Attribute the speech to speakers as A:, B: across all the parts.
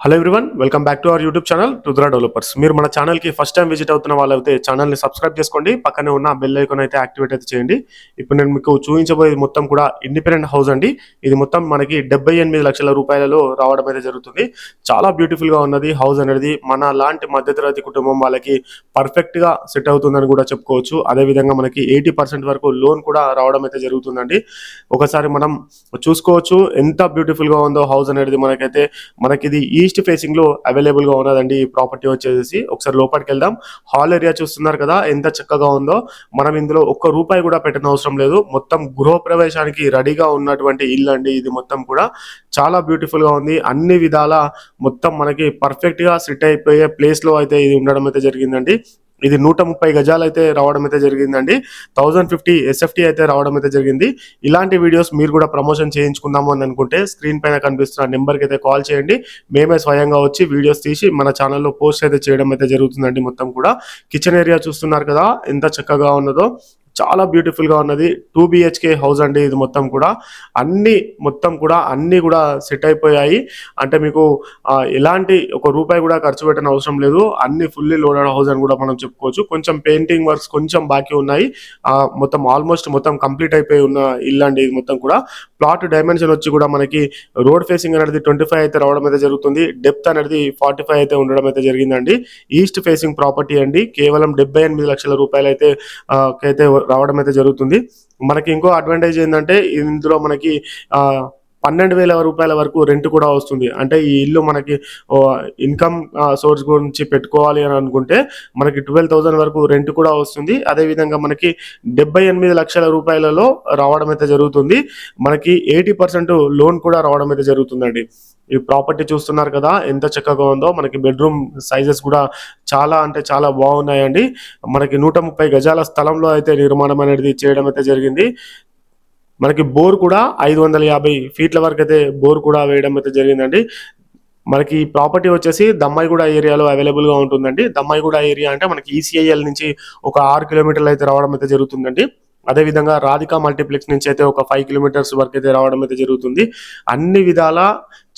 A: Hello everyone, welcome back to our YouTube channel Rudra developers. మీరు మన ఛానల్కి ఫస్ట్ టైం విజిట్ అవుతున్న వాళ్ళైతే ఛానల్ని సబ్స్క్రైబ్ చేసుకోండి, పక్కనే ఉన్న బెల్ ఐకాన్ అయితే యాక్టివేట్ అయితే చేయండి. ఇప్పుడు నేను మీకు చూపించబోయేది మొత్తం కూడా ఇండిపెండెంట్ హౌస్ అండి. ఇది మొత్తం మనకి 78 లక్షల రూపాయలలో రావడం అయితే జరుగుతుంది. చాలా బ్యూటిఫుల్గా ఉన్నది హౌస్ అనేది. మన లాంటి మధ్యతరగతి కుటుంబం వాళ్ళకి పర్ఫెక్ట్గా సెట్ అవుతుందని కూడా చెప్పుకోవచ్చు. అదేవిధంగా మనకి 80% వరకు లోన్ కూడా రావడం అయితే జరుగుతుందండి. ఒకసారి మనం చూసుకోవచ్చు ఎంత బ్యూటిఫుల్గా ఉందో హౌస్ అనేది. మనకి ఇది ఈస్ట్ ఫేసింగ్ లో అవైలబుల్ గా ఉన్నదండి ఈ ప్రాపర్టీ వచ్చేసి. ఒకసారి లోపలికి వెళ్దాం. హాల్ ఏరియా చూస్తున్నారు కదా ఎంత చక్కగా ఉందో. మనం ఇందులో ఒక్క రూపాయి కూడా పెట్టిన అవసరం లేదు. మొత్తం గృహప్రవేశానికి రెడీగా ఉన్నటువంటి ఇల్లు అండి ఇది. మొత్తం కూడా చాలా బ్యూటిఫుల్ గా ఉంది. అన్ని విధాల మొత్తం మనకి పర్ఫెక్ట్ గా సెట్ అయిపోయే ప్లేస్ లో అయితే ఇది ఉండడం అయితే జరిగిందండి. ఇది 130 గజాలు అయితే రావడం అయితే జరిగిందండి. 1050 SFT అయితే రావడం అయితే జరిగింది. ఇలాంటి వీడియోస్ మీరు కూడా ప్రమోషన్ చేయించుకుందాము అని అనుకుంటే స్క్రీన్ పైన కనిపిస్తున్న నెంబర్కి అయితే కాల్ చేయండి. మేమే స్వయంగా వచ్చి వీడియోస్ తీసి మన ఛానల్లో పోస్ట్ అయితే చేయడం అయితే జరుగుతుందండి. మొత్తం కూడా కిచెన్ ఏరియా చూస్తున్నారు కదా ఎంత చక్కగా ఉన్నదో. చాలా బ్యూటిఫుల్ గా ఉన్నది. 2 BHK హౌస్ అండి ఇది. మొత్తం కూడా అన్ని కూడా సెట్ అయిపోయాయి. అంటే మీకు ఎలాంటి ఒక రూపాయి కూడా ఖర్చు పెట్టిన అవసరం లేదు. అన్ని ఫుల్లీ లోడెడ్ హౌస్ అని కూడా మనం చెప్పుకోవచ్చు. కొంచెం పెయింటింగ్ వర్క్స్ కొంచెం బాకీ ఉన్నాయి. మొత్తం ఆల్మోస్ట్ మొత్తం కంప్లీట్ అయిపోయి ఉన్న ఇల్లు అండి ఇది. మొత్తం కూడా ప్లాట్ డైమెన్షన్ వచ్చి కూడా మనకి రోడ్ ఫేసింగ్ అనేది 25 అయితే రావడం అయితే జరుగుతుంది. డెప్త్ అనేది 45 అయితే ఉండడం అయితే జరిగిందండి. ఈస్ట్ ఫేసింగ్ ప్రాపర్టీ అండి. కేవలం 78 లక్షల రూపాయలు అయితే రావడం అయితే జరుగుతుంది. మనకి ఇంకో అడ్వాంటేజ్ ఏంటంటే ఇందులో మనకి 12,000 రూపాయల వరకు రెంట్ కూడా వస్తుంది. అంటే ఈ ఇల్లు మనకి ఇన్కమ్ సోర్స్ గురించి పెట్టుకోవాలి అని అనుకుంటే మనకి 12,000 వరకు రెంట్ కూడా వస్తుంది. అదేవిధంగా మనకి 78 లక్షల రూపాయలలో రావడం అయితే జరుగుతుంది. మనకి 80% లోన్ కూడా రావడం అయితే జరుగుతుందండి. ఈ ప్రాపర్టీ చూస్తున్నారు కదా ఎంత చక్కగా ఉందో. మనకి బెడ్రూమ్ సైజెస్ కూడా చాలా అంటే చాలా బాగున్నాయండి. మనకి 130 గజాల స్థలంలో అయితే నిర్మాణం అనేది చేయడం అయితే జరిగింది. మనకి బోర్ కూడా 550 ఫీట్ల వరకు అయితే బోర్ కూడా వేయడం అయితే జరిగిందండి. మనకి ఈ ప్రాపర్టీ వచ్చేసి దమ్మాయిగూడ ఏరియాలో అవైలబుల్ గా ఉంటుందండి. దమ్మాయిగూడ ఏరియా అంటే మనకి ECIL నుంచి ఒక 6 కిలోమీటర్లు అయితే రావడం అయితే జరుగుతుందండి. అదేవిధంగా రాధికా మల్టీప్లెక్స్ నుంచి అయితే ఒక 5 కిలోమీటర్స్ వరకు అయితే రావడం అయితే జరుగుతుంది. అన్ని విధాల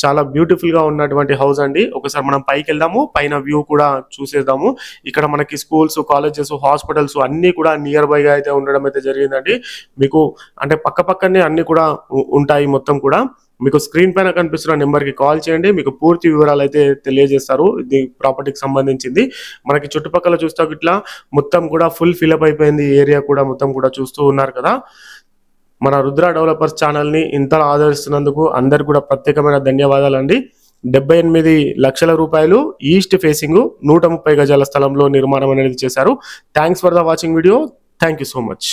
A: చాలా బ్యూటిఫుల్ గా ఉన్నటువంటి హౌస్ అండి. ఒకసారి మనం పైకి వెళ్దాము, పైన వ్యూ కూడా చూసేద్దాము. ఇక్కడ మనకి స్కూల్స్, కాలేజెస్, హాస్పిటల్స్ అన్ని కూడా నియర్ బై గా అయితే ఉండడం అయితే జరిగిందండి. మీకు అంటే పక్కనే అన్ని కూడా ఉంటాయి. మొత్తం కూడా మీకు స్క్రీన్ పైన కనిపిస్తున్న నెంబర్కి కాల్ చేయండి. మీకు పూర్తి వివరాలు అయితే తెలియజేస్తారు ఇది ప్రాపర్టీకి సంబంధించింది. మనకి చుట్టుపక్కల చూస్తే ఇట్లా మొత్తం కూడా ఫుల్ ఫిలప్ అయిపోయింది ఏరియా కూడా. మొత్తం కూడా చూస్తూ ఉన్నారు కదా. మన రుద్ర డెవలపర్స్ ఛానల్ని ఇంతలా ఆదరిస్తున్నందుకు అందరికి కూడా ప్రత్యేకమైన ధన్యవాదాలు అండి. 78 లక్షల రూపాయలు ఈస్ట్ ఫేసింగ్ 130 గజాల స్థలంలో నిర్మాణం అనేది చేశారు. Thanks for the watching video. Thank you so much.